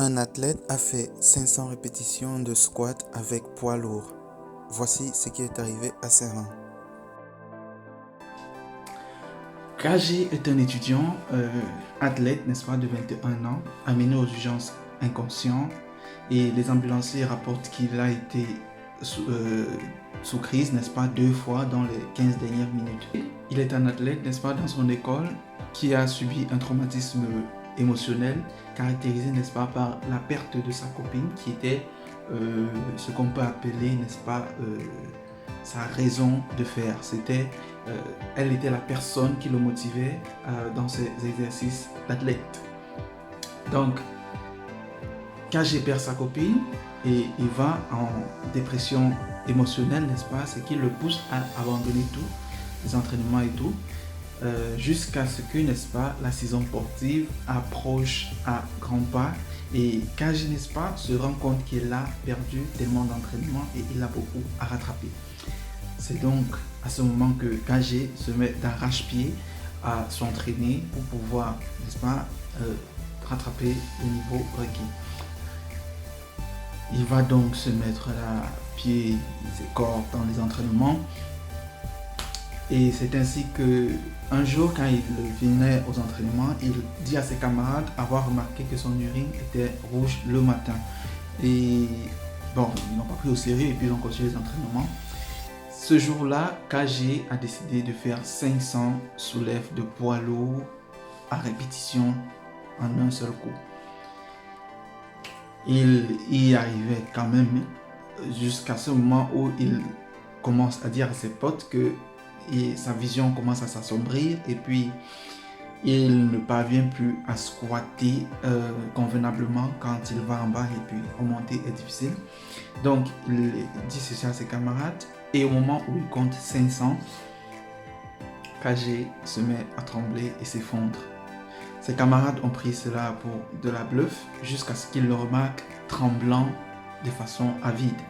Un athlète a fait 500 répétitions de squat avec poids lourd. Voici ce qui est arrivé à ses reins. KG est un étudiant athlète, n'est-ce pas, de 21 ans, amené aux urgences inconscient, et les ambulanciers rapportent qu'il a été sous crise, n'est-ce pas, 2 fois dans les 15 dernières minutes. Il est un athlète, n'est-ce pas, dans son école qui a subi un traumatisme émotionnel caractérisé, n'est-ce pas, par la perte de sa copine qui était ce qu'on peut appeler, n'est-ce pas, sa raison de faire. Elle était la personne qui le motivait dans ses exercices d'athlète. Donc, KG perd sa copine et il va en dépression émotionnelle, n'est-ce pas, ce qui le pousse à abandonner tout, les entraînements et tout, jusqu'à ce que, n'est-ce pas, la saison sportive approche à grands pas et KG, n'est-ce pas, se rend compte qu'il a perdu tellement d'entraînement et il a beaucoup à rattraper. C'est donc à ce moment que KG se met d'arrache-pied à s'entraîner pour pouvoir, n'est-ce pas, rattraper le niveau requis. Il va donc se mettre à pied ses corps dans les entraînements. Et c'est ainsi que un jour, quand il venait aux entraînements, il dit à ses camarades avoir remarqué que son urine était rouge le matin. Et bon, ils n'ont pas pris au sérieux et puis ils ont continué les entraînements. Ce jour-là, KG a décidé de faire 500 soulèves de poids lourd à répétition en un seul coup. Il y arrivait quand même jusqu'à ce moment où il commence à dire à ses potes que sa vision commence à s'assombrir et puis il ne parvient plus à squatter convenablement quand il va en bas et puis remonter est difficile. Donc il dit ceci à ses camarades et au moment où il compte 500, KG se met à trembler et s'effondre. Ses camarades ont pris cela pour de la bluffe jusqu'à ce qu'ils le remarquent tremblant de façon avide.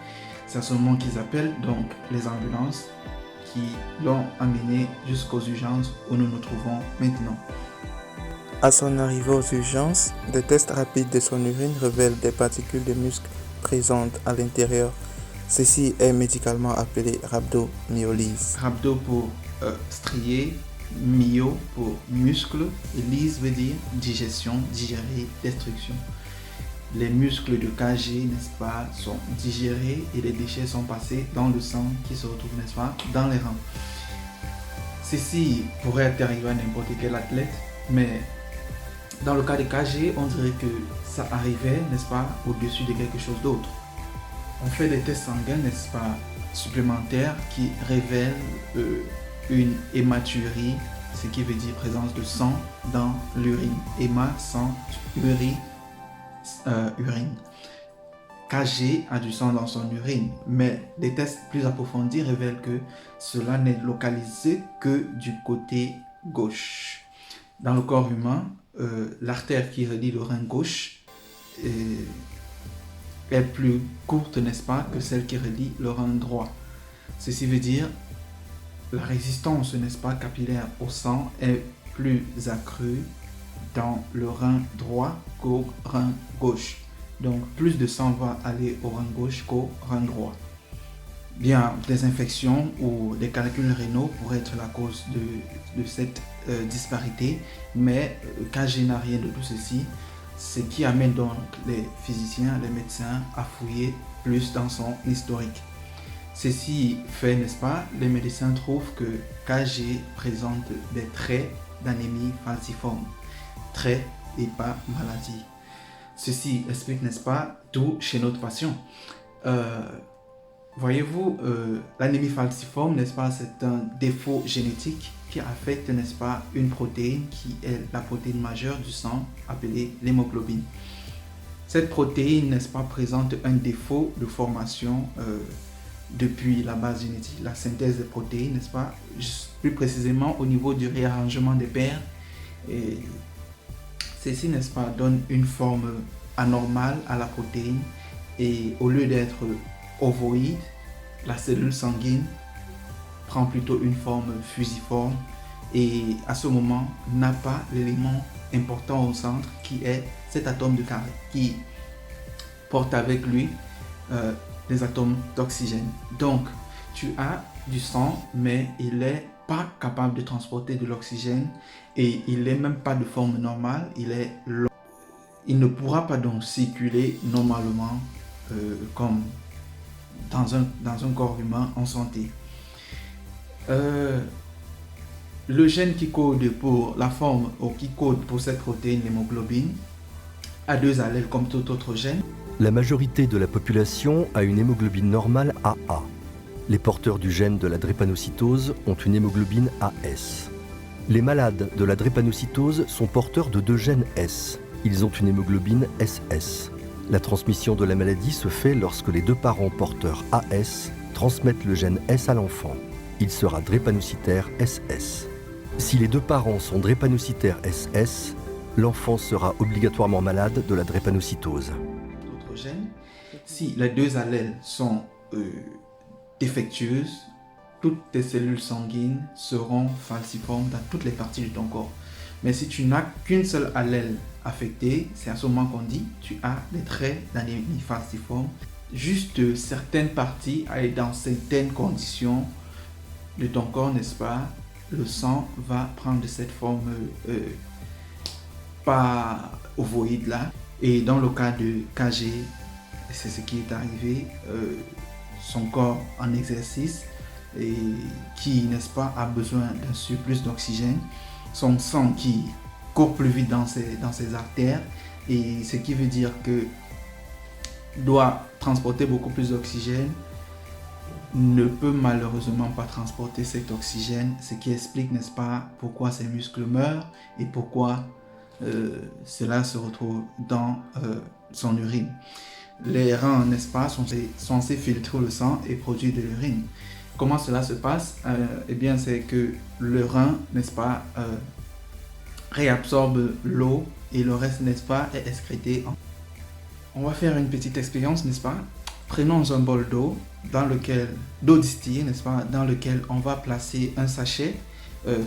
C'est à ce moment qu'ils appellent donc les ambulances qui l'ont amené jusqu'aux urgences où nous nous trouvons maintenant. À son arrivée aux urgences, des tests rapides de son urine révèlent des particules de muscles présentes à l'intérieur. Ceci est médicalement appelé rhabdomyolyse. Rhabdo pour strié, myo pour muscle et lyse veut dire digestion, digérer, destruction. Les muscles de KG, n'est-ce pas, sont digérés et les déchets sont passés dans le sang qui se retrouve, n'est-ce pas, dans les reins. Ceci pourrait arriver à n'importe quel athlète, mais dans le cas de KG, on dirait que ça arrivait, n'est-ce pas, au-dessus de quelque chose d'autre. On fait des tests sanguins, n'est-ce pas, supplémentaires qui révèlent une hématurie, ce qui veut dire présence de sang dans l'urine. Héma, sang, urine. KG a du sang dans son urine, mais des tests plus approfondis révèlent que cela n'est localisé que du côté gauche. Dans le corps humain, l'artère qui relie le rein gauche est plus courte, n'est-ce pas, que celle qui relie le rein droit. Ceci veut dire la résistance, n'est-ce pas, capillaire au sang est plus accrue dans le rein droit qu'au rein gauche. Donc plus de sang va aller au rein gauche qu'au rein droit. Bien, des infections ou des calculs rénaux pourraient être la cause de cette disparité, mais KG n'a rien de tout ceci, ce qui amène donc les physiciens, les médecins à fouiller plus dans son historique. Ceci fait, n'est-ce pas, les médecins trouvent que KG présente des traits d'anémie falciforme, traits et pas maladie. Ceci explique, n'est-ce pas, tout chez notre patient. Voyez-vous, l'anémie falciforme, n'est-ce pas, c'est un défaut génétique qui affecte, n'est-ce pas, une protéine qui est la protéine majeure du sang appelée l'hémoglobine. Cette protéine, n'est-ce pas, présente un défaut de formation depuis la base génétique, la synthèse des protéines, n'est-ce pas, plus précisément au niveau du réarrangement des paires. Et ceci, n'est-ce pas, donne une forme anormale à la protéine et au lieu d'être ovoïde, la cellule sanguine prend plutôt une forme fusiforme et à ce moment n'a pas l'élément important au centre qui est cet atome de carré qui porte avec lui des atomes d'oxygène. Donc, tu as du sang, mais il n'est pas capable de transporter de l'oxygène et il n'est même pas de forme normale, il est long. Il ne pourra pas donc circuler normalement comme dans un corps humain en santé. Le gène qui code pour la forme ou qui code pour cette protéine, l'hémoglobine, a 2 allèles comme tout autre gène. La majorité de la population a une hémoglobine normale AA. Les porteurs du gène de la drépanocytose ont une hémoglobine AS. Les malades de la drépanocytose sont porteurs de 2 gènes S. Ils ont une hémoglobine SS. La transmission de la maladie se fait lorsque les 2 parents porteurs AS transmettent le gène S à l'enfant. Il sera drépanocytaire SS. Si les 2 parents sont drépanocytaires SS, l'enfant sera obligatoirement malade de la drépanocytose. D'autres gènes, si les 2 allèles sont défectueuses, toutes tes cellules sanguines seront falciformes dans toutes les parties de ton corps. Mais si tu n'as qu'une seule allèle affectée, c'est à ce moment qu'on dit tu as des traits d'anémie falciforme. Juste certaines parties et dans certaines conditions de ton corps, n'est-ce pas, le sang va prendre cette forme pas ovoïde là. Et dans le cas de KG, c'est ce qui est arrivé, son corps en exercice et qui, n'est-ce pas, a besoin d'un surplus d'oxygène, son sang qui court plus vite dans ses artères et ce qui veut dire que doit transporter beaucoup plus d'oxygène, ne peut malheureusement pas transporter cet oxygène, ce qui explique, n'est-ce pas, pourquoi ses muscles meurent et pourquoi cela se retrouve dans son urine. Les reins, n'est-ce pas, sont censés filtrer le sang et produire de l'urine. Comment cela se passe? Eh bien, c'est que le rein, n'est-ce pas, réabsorbe l'eau et le reste, n'est-ce pas, est excrété. On va faire une petite expérience, n'est-ce pas? Prenons un bol d'eau d'eau distillée, n'est-ce pas, dans lequel on va placer un sachet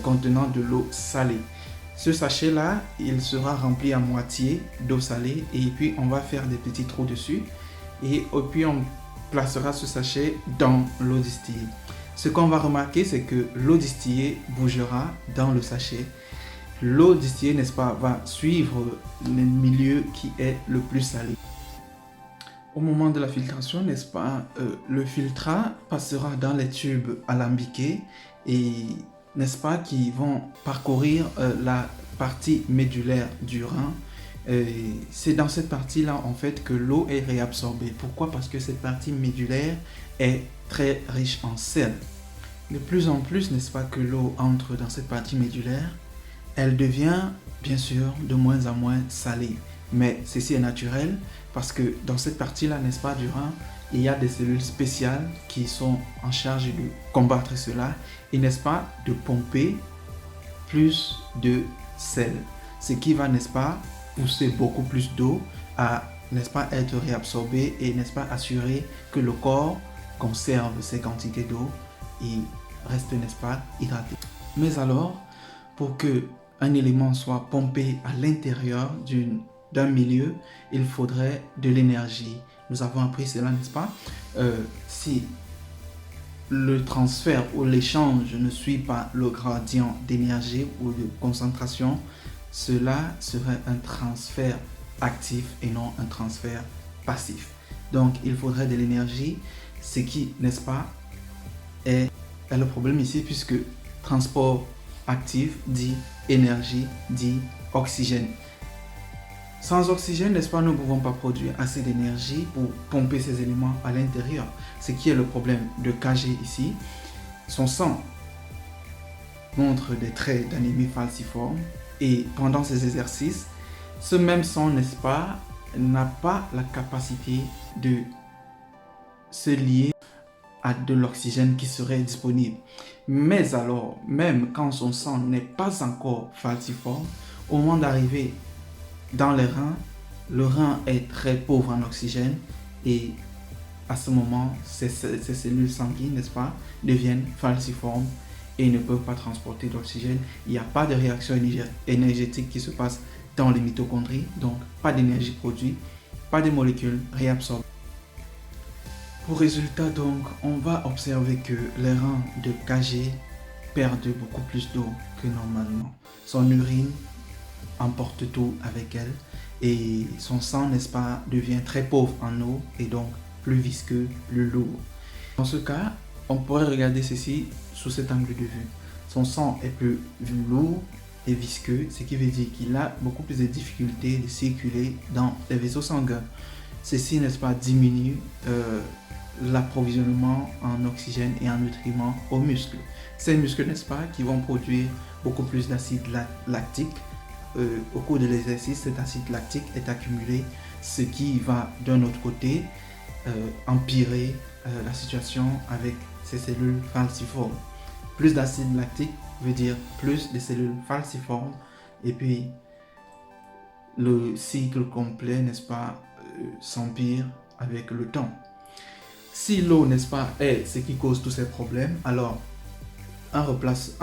contenant de l'eau salée. Ce sachet-là, il sera rempli à moitié d'eau salée et puis on va faire des petits trous dessus et puis on placera ce sachet dans l'eau distillée. Ce qu'on va remarquer, c'est que l'eau distillée bougera dans le sachet. L'eau distillée, n'est-ce pas, va suivre le milieu qui est le plus salé. Au moment de la filtration, n'est-ce pas, le filtrat passera dans les tubes alambiqués et, n'est-ce pas, qui vont parcourir la partie médulaire du rein. C'est dans cette partie-là, en fait, que l'eau est réabsorbée. Pourquoi? Parce que cette partie médulaire est très riche en sel. De plus en plus, n'est-ce pas, que l'eau entre dans cette partie médulaire, elle devient, bien sûr, de moins en moins salée. Mais ceci est naturel parce que dans cette partie-là, n'est-ce pas, du rein, il y a des cellules spéciales qui sont en charge de combattre cela et, n'est-ce pas, de pomper plus de sel. Ce qui va, n'est-ce pas, pousser beaucoup plus d'eau à, n'est-ce pas, être réabsorbée et, n'est-ce pas, assurer que le corps conserve ces quantités d'eau et reste, n'est-ce pas, hydraté. Mais alors, pour que un élément soit pompé à l'intérieur d'un milieu, il faudrait de l'énergie. Nous avons appris cela, n'est-ce pas? Si le transfert ou l'échange ne suit pas le gradient d'énergie ou de concentration, cela serait un transfert actif et non un transfert passif. Donc, il faudrait de l'énergie, ce qui, n'est-ce pas, est le problème ici, puisque transport actif dit énergie, dit oxygène. Sans oxygène, n'est-ce pas, nous ne pouvons pas produire assez d'énergie pour pomper ces éléments à l'intérieur. Ce qui est le problème de KG ici. Son sang montre des traits d'anémie falciforme et pendant ces exercices, ce même sang, n'est-ce pas, n'a pas la capacité de se lier à de l'oxygène qui serait disponible. Mais alors, même quand son sang n'est pas encore falciforme, au moment d'arriver dans les reins, le rein est très pauvre en oxygène et à ce moment, ces cellules sanguines, n'est-ce pas, deviennent falciformes et ne peuvent pas transporter d'oxygène. Il n'y a pas de réaction énergétique qui se passe dans les mitochondries, donc pas d'énergie produite pas des molécules réabsorbées. Pour résultat donc, on va observer que les reins de KG perdent beaucoup plus d'eau que normalement. Son urine emporte tout avec elle et son sang, n'est-ce pas, devient très pauvre en eau et donc plus visqueux, plus lourd. Dans ce cas, on pourrait regarder ceci sous cet angle de vue. Son sang est plus lourd et visqueux, ce qui veut dire qu'il a beaucoup plus de difficultés de circuler dans les vaisseaux sanguins. Ceci, n'est-ce pas, diminue l'approvisionnement en oxygène et en nutriments aux muscles. Ces muscles, n'est-ce pas, qui vont produire beaucoup plus d'acide lactique. Au cours de l'exercice, cet acide lactique est accumulé, ce qui va d'un autre côté empirer la situation avec ces cellules falciformes. Plus d'acide lactique veut dire plus de cellules falciformes et puis le cycle complet, n'est-ce pas, s'empire avec le temps. Si l'eau, n'est-ce pas, est ce qui cause tous ces problèmes, alors un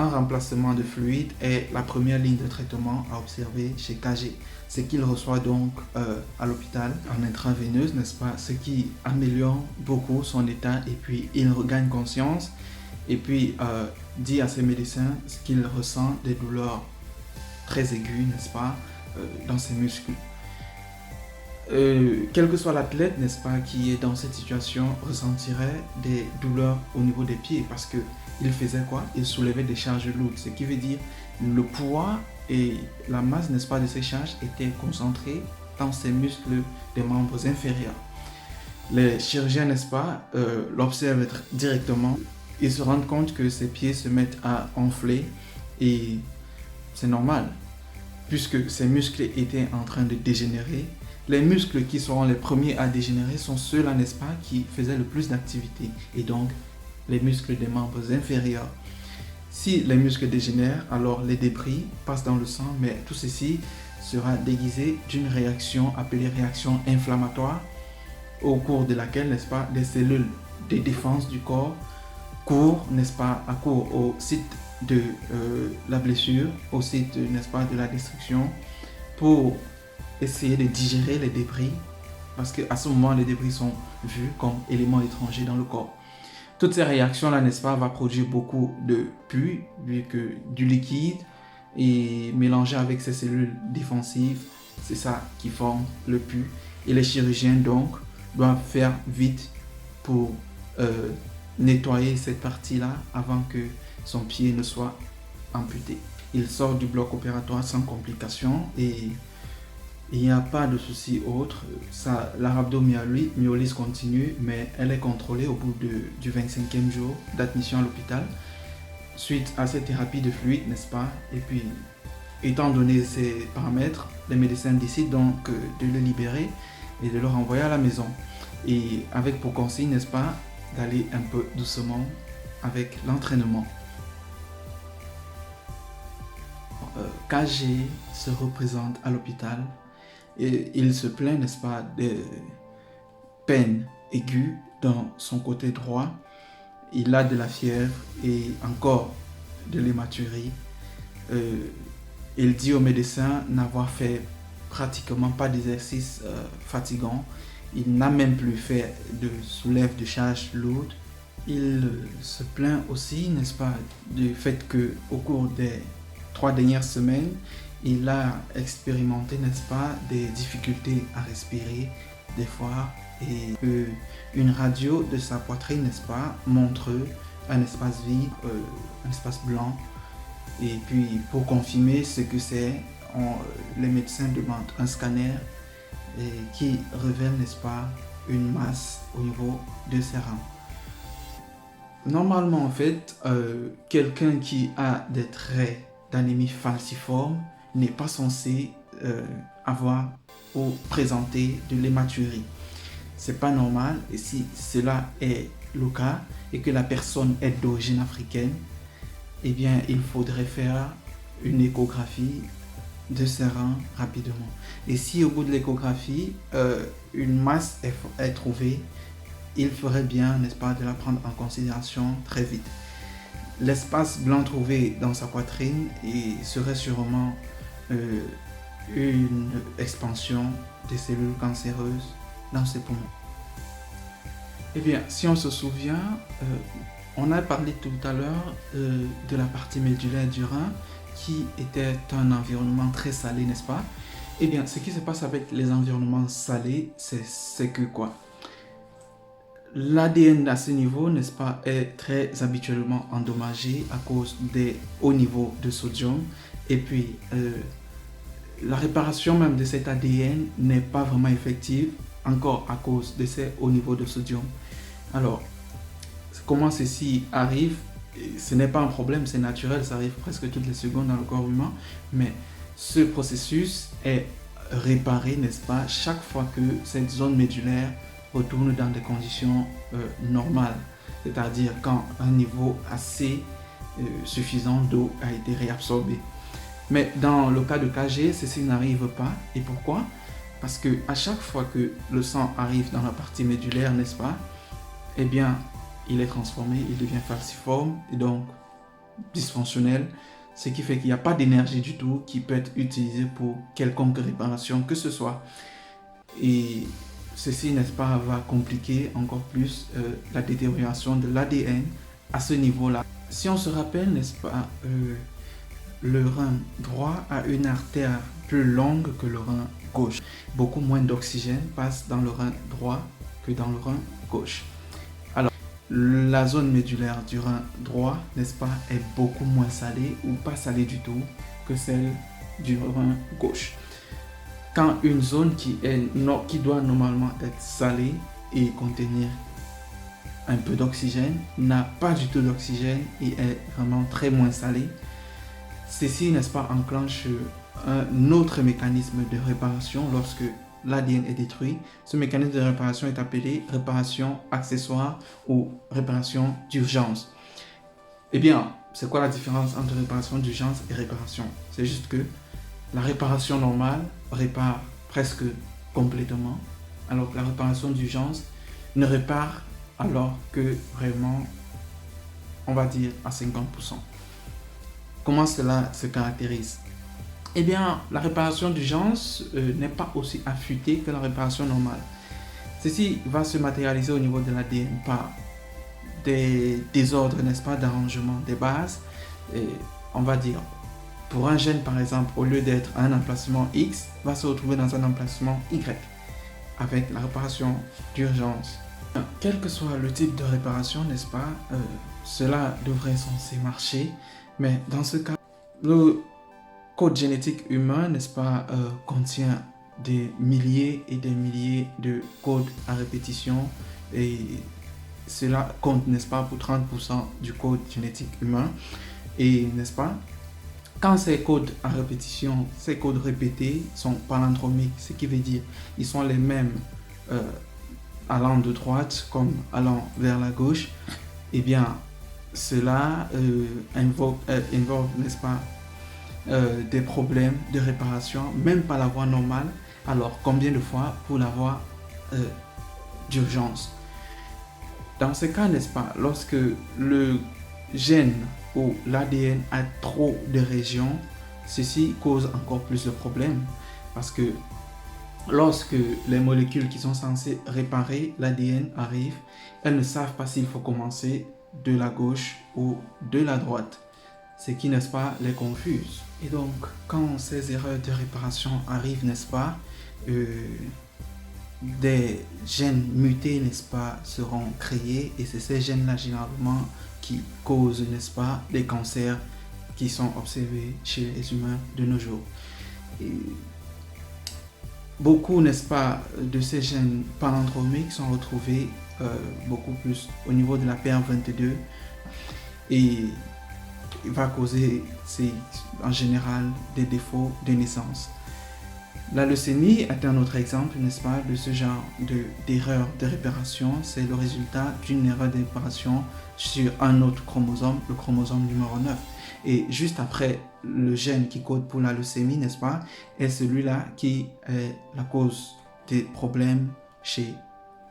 remplacement de fluide est la première ligne de traitement à observer chez KG. Ce qu'il reçoit donc à l'hôpital en intraveineuse, n'est-ce pas, ce qui améliore beaucoup son état et puis il regagne conscience et puis dit à ses médecins qu'il ressent des douleurs très aiguës, n'est-ce pas, dans ses muscles. Quel que soit l'athlète, n'est-ce pas, qui est dans cette situation, ressentirait des douleurs au niveau des pieds parce que il faisait quoi? Il soulevait des charges lourdes, ce qui veut dire le poids et la masse, n'est-ce pas, de ces charges étaient concentrés dans ces muscles des membres inférieurs. Les chirurgiens, n'est-ce pas, l'observent directement. Ils se rendent compte que ses pieds se mettent à enfler et c'est normal puisque ces muscles étaient en train de dégénérer. Les muscles qui seront les premiers à dégénérer sont ceux-là, n'est-ce pas, qui faisaient le plus d'activité et donc les muscles des membres inférieurs. Si les muscles dégénèrent, alors les débris passent dans le sang, mais tout ceci sera déguisé d'une réaction appelée réaction inflammatoire, au cours de laquelle, n'est-ce pas, des cellules de défense du corps courent, n'est-ce pas, accourent au site de la blessure, au site, n'est-ce pas, de la destruction, pour essayer de digérer les débris, parce qu'à ce moment, les débris sont vus comme éléments étrangers dans le corps. Toutes ces réactions-là, n'est-ce pas, va produire beaucoup de pus, vu que du liquide est mélangé avec ces cellules défensives, c'est ça qui forme le pus. Et les chirurgiens, donc, doivent faire vite pour nettoyer cette partie-là avant que son pied ne soit amputé. Il sort du bloc opératoire sans complications et il n'y a pas de souci autre. La rhabdomyolyse continue, mais elle est contrôlée au bout du 25e jour d'admission à l'hôpital, suite à cette thérapie de fluide, n'est-ce pas? Et puis, étant donné ces paramètres, les médecins décident donc de le libérer et de le renvoyer à la maison. Et avec pour consigne, n'est-ce pas, d'aller un peu doucement avec l'entraînement. KG se représente à l'hôpital et il se plaint, n'est-ce pas, de peines aiguës dans son côté droit. Il a de la fièvre et encore de l'hématurie. Il dit au médecin n'avoir fait pratiquement pas d'exercice fatigant. Il n'a même plus fait de soulève de charges lourdes. Il se plaint aussi, n'est-ce pas, du fait qu'au cours des 3 dernières semaines, il a expérimenté, n'est-ce pas, des difficultés à respirer des fois et une radio de sa poitrine, n'est-ce pas, montre un espace vide, un espace blanc. Et puis pour confirmer ce que c'est, les médecins demandent un scanner qui révèle, n'est-ce pas, une masse au niveau de ses reins. Normalement, en fait, quelqu'un qui a des traits d'anémie falciforme n'est pas censé avoir ou présenter de l'hématurie. C'est pas normal, et si cela est le cas et que la personne est d'origine africaine, eh bien il faudrait faire une échographie de ses reins rapidement. Et si au bout de l'échographie une masse est trouvée, il ferait bien, n'est-ce pas, de la prendre en considération très vite. L'espace blanc trouvé dans sa poitrine serait sûrement une expansion des cellules cancéreuses dans ses poumons. Eh bien, si on se souvient, on a parlé tout à l'heure de la partie médulaire du rein qui était un environnement très salé, n'est-ce pas? Eh bien, ce qui se passe avec les environnements salés, c'est que quoi? L'ADN à ce niveau, n'est-ce pas, est très habituellement endommagé à cause des hauts niveaux de sodium. Et puis, la réparation même de cet ADN n'est pas vraiment effective, encore à cause de ces hauts niveaux de sodium. Alors, comment ceci arrive? Ce n'est pas un problème, c'est naturel, ça arrive presque toutes les secondes dans le corps humain, mais ce processus est réparé, n'est-ce pas, chaque fois que cette zone médulaire retourne dans des conditions normales, c'est-à-dire quand un niveau assez suffisant d'eau a été réabsorbé. Mais dans le cas de KG, ceci n'arrive pas. Et pourquoi? Parce que à chaque fois que le sang arrive dans la partie médulaire, n'est-ce pas, eh bien, il est transformé, il devient falciforme et donc dysfonctionnel, ce qui fait qu'il n'y a pas d'énergie du tout qui peut être utilisée pour quelconque réparation que ce soit. Et ceci, n'est-ce pas, va compliquer encore plus la détérioration de l'ADN à ce niveau-là. Si on se rappelle, n'est-ce pas, le rein droit a une artère plus longue que le rein gauche. Beaucoup moins d'oxygène passe dans le rein droit que dans le rein gauche. Alors, la zone médulaire du rein droit, n'est-ce pas, est beaucoup moins salée ou pas salée du tout que celle du rein gauche. Quand une zone qui doit normalement être salée et contenir un peu d'oxygène n'a pas du tout d'oxygène et est vraiment très moins salée, ceci, n'est-ce pas, enclenche un autre mécanisme de réparation lorsque l'ADN est détruit. Ce mécanisme de réparation est appelé réparation accessoire ou réparation d'urgence. Eh bien, c'est quoi la différence entre réparation d'urgence et réparation? C'est juste que la réparation normale répare presque complètement, alors que la réparation d'urgence ne répare alors que vraiment, on va dire, à 50%. Comment cela se caractérise? Eh bien, la réparation d'urgence n'est pas aussi affûtée que la réparation normale. Ceci va se matérialiser au niveau de l'ADN par des désordres, n'est-ce pas, d'arrangement des bases. Et on va dire, pour un gène par exemple, au lieu d'être à un emplacement X, va se retrouver dans un emplacement Y avec la réparation d'urgence. Quel que soit le type de réparation, n'est-ce pas, cela devrait censé marcher. Mais dans ce cas, le code génétique humain, n'est-ce pas, contient des milliers et des milliers de codes à répétition et cela compte, n'est-ce pas, pour 30% du code génétique humain. Et, n'est-ce pas, quand ces codes à répétition, ces codes répétés sont palindromiques, ce qui veut dire ils sont les mêmes allant de droite comme allant vers la gauche, eh bien, cela invoque, n'est-ce pas, des problèmes de réparation, même pas la voie normale. Alors, combien de fois pour la voie d'urgence? Dans ce cas, n'est-ce pas, lorsque le gène ou l'ADN a trop de régions, ceci cause encore plus de problèmes parce que lorsque les molécules qui sont censées réparer l'ADN arrivent, elles ne savent pas s'il faut commencer de la gauche ou de la droite, ce qui, n'est-ce pas, les confuse. Et donc, quand ces erreurs de réparation arrivent, n'est-ce pas, des gènes mutés, n'est-ce pas, seront créés et c'est ces gènes-là généralement qui causent, n'est-ce pas, des cancers qui sont observés chez les humains de nos jours. Et beaucoup, n'est-ce pas, de ces gènes palindromiques sont retrouvés beaucoup plus au niveau de la PR22 et il va causer en général des défauts de naissance. La leucémie est un autre exemple, n'est-ce pas, de ce genre d'erreur de réparation. C'est le résultat d'une erreur de réparation sur un autre chromosome, le chromosome numéro 9. Et juste après, le gène qui code pour la leucémie, n'est-ce pas, est celui-là qui est la cause des problèmes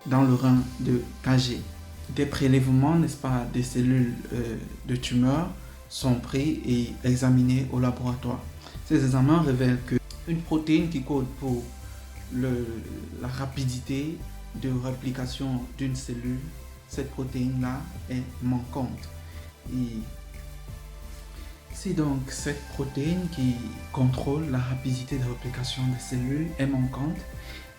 dans le rein de KG. Des prélèvements, n'est-ce pas, des cellules de tumeur sont pris et examinés au laboratoire. Ces examens révèlent que une protéine qui code pour la rapidité de réplication d'une cellule. Cette protéine-là est manquante. Et c'est donc cette protéine qui contrôle la rapidité de réplication des cellules est manquante.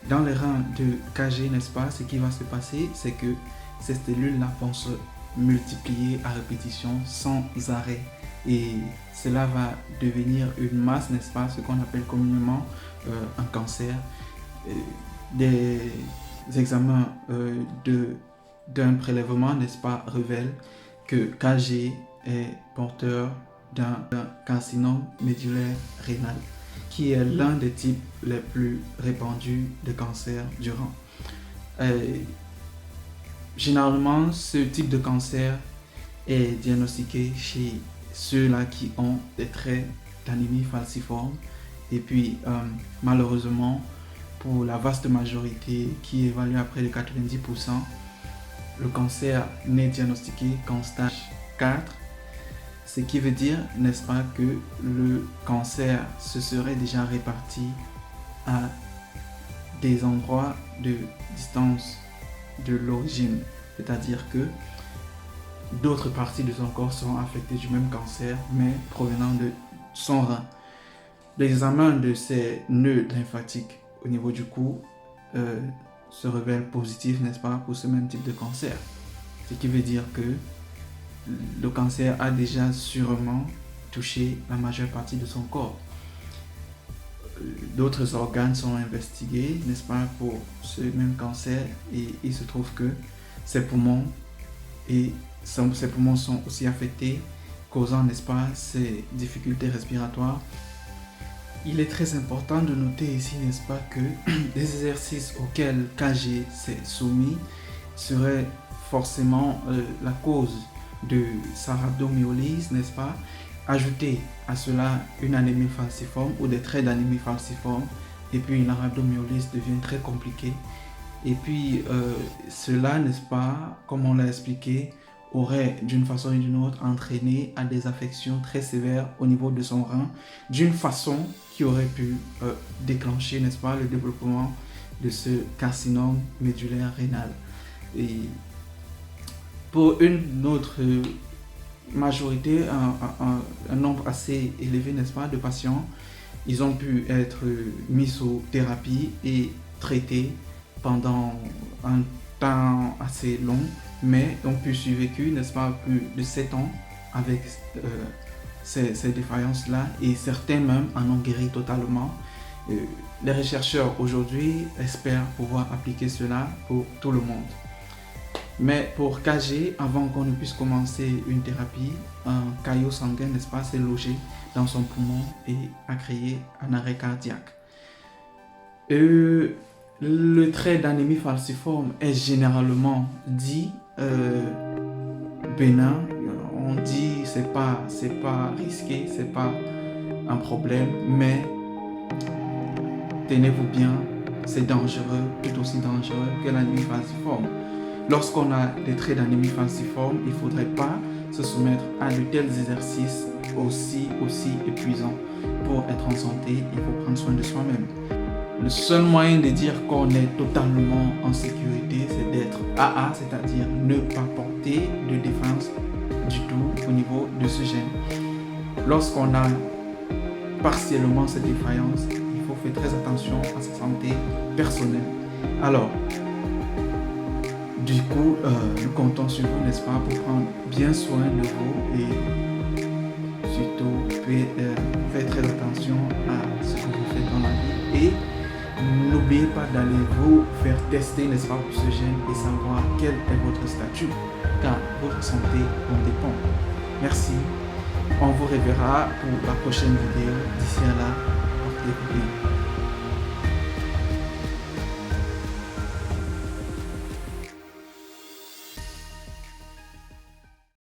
Dans les reins de Kg, n'est-ce pas, ce qui va se passer, c'est que ces cellules-là vont se multiplier à répétition sans arrêt. Et cela va devenir une masse, n'est-ce pas, ce qu'on appelle communément un cancer. Des examens d'un prélèvement, n'est-ce pas, révèlent que Kg est porteur d'un carcinome médulaire rénal, qui est l'un des types les plus répandus de cancer du rein. Généralement, ce type de cancer est diagnostiqué chez ceux-là qui ont des traits d'anémie falciforme. Et puis, malheureusement, pour la vaste majorité qui est évaluée à près de 90%, le cancer n'est diagnostiqué qu'en stage 4. Ce qui veut dire, n'est-ce pas, que le cancer se serait déjà réparti à des endroits de distance de l'origine. C'est-à-dire que d'autres parties de son corps seront affectées du même cancer, mais provenant de son rein. L'examen de ces nœuds lymphatiques au niveau du cou se révèle positif, n'est-ce pas, pour ce même type de cancer. Ce qui veut dire que le cancer a déjà sûrement touché la majeure partie de son corps. D'autres organes sont investigués, n'est-ce pas, pour ce même cancer, et il se trouve que ses poumons sont aussi affectés, causant, n'est-ce pas, ces difficultés respiratoires. Il est très important de noter ici, n'est-ce pas, que les exercices auxquels Kg s'est soumis seraient forcément la cause de sa rhabdomyolyse, n'est-ce pas? Ajouter à cela une anémie falciforme ou des traits d'anémie falciforme, et puis la rhabdomyolyse devient très compliquée. Et puis cela, n'est-ce pas, comme on l'a expliqué, aurait d'une façon ou d'une autre entraîné à des affections très sévères au niveau de son rein, d'une façon qui aurait pu déclencher, n'est-ce pas, le développement de ce carcinome médulaire rénal. Et pour une autre majorité, un nombre assez élevé, n'est-ce pas, de patients, ils ont pu être mis sous thérapie et traités pendant un temps assez long, mais ont pu survécu, n'est-ce pas, plus de 7 ans avec ces défaillances-là, et certains même en ont guéri totalement. Les chercheurs aujourd'hui espèrent pouvoir appliquer cela pour tout le monde. Mais pour Kg, avant qu'on ne puisse commencer une thérapie, un caillot sanguin, n'est-ce pas, s'est logé dans son poumon et a créé un arrêt cardiaque. Le trait d'anémie falciforme est généralement dit bénin. On dit c'est pas risqué, c'est pas un problème, mais tenez-vous bien, c'est dangereux, tout aussi dangereux que l'anémie falciforme. Lorsqu'on a des traits d'anémie falciforme, il ne faudrait pas se soumettre à de tels exercices aussi épuisants. Pour être en santé, il faut prendre soin de soi-même. Le seul moyen de dire qu'on est totalement en sécurité, c'est d'être AA, c'est-à-dire ne pas porter de défense du tout au niveau de ce gène. Lorsqu'on a partiellement cette défaillance, il faut faire très attention à sa santé personnelle. Alors, du coup, nous comptons sur vous, n'est-ce pas, pour prendre bien soin de vous et surtout faire très attention à ce que vous faites dans la vie. Et n'oubliez pas d'aller vous faire tester, n'est-ce pas, pour ce gène et savoir quel est votre statut, car votre santé en dépend. Merci. On vous reverra pour la prochaine vidéo. D'ici là, portez-vous bien.